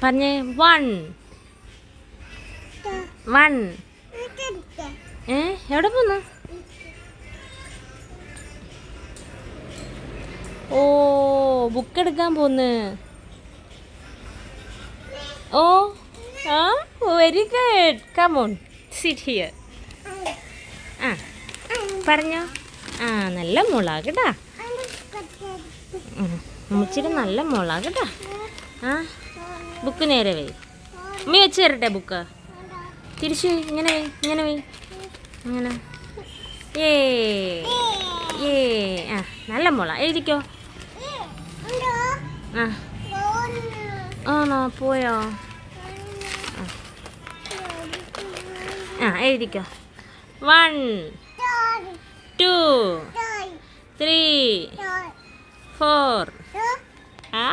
പറഞ്ഞേ 1 1. എവിടെ പോന്നു? ഓ ബുക്ക് എടുക്കാൻ പോന്ന്. ഓ ആ very good. Come on sit here. ആ പറഞ്ഞോ. ആ നല്ല മുളകട്ടാ. മുച്ചിരി നല്ല മുളകട്ടാ. ആ ബുക്ക് നേരെ വേ. ഉമ്മി വെച്ച് തരട്ടെ ബുക്ക്? തിരിച്ചു പോയി ഇങ്ങനെ പോയി ഇങ്ങനെ പോയി ഇങ്ങനെ. ഏ ഏ ആ നല്ല മുള. എഴുതിക്കോ. ആ ആണോ പോയോ? ആ എഴുതിക്കോ. 1 2 3 4. ആ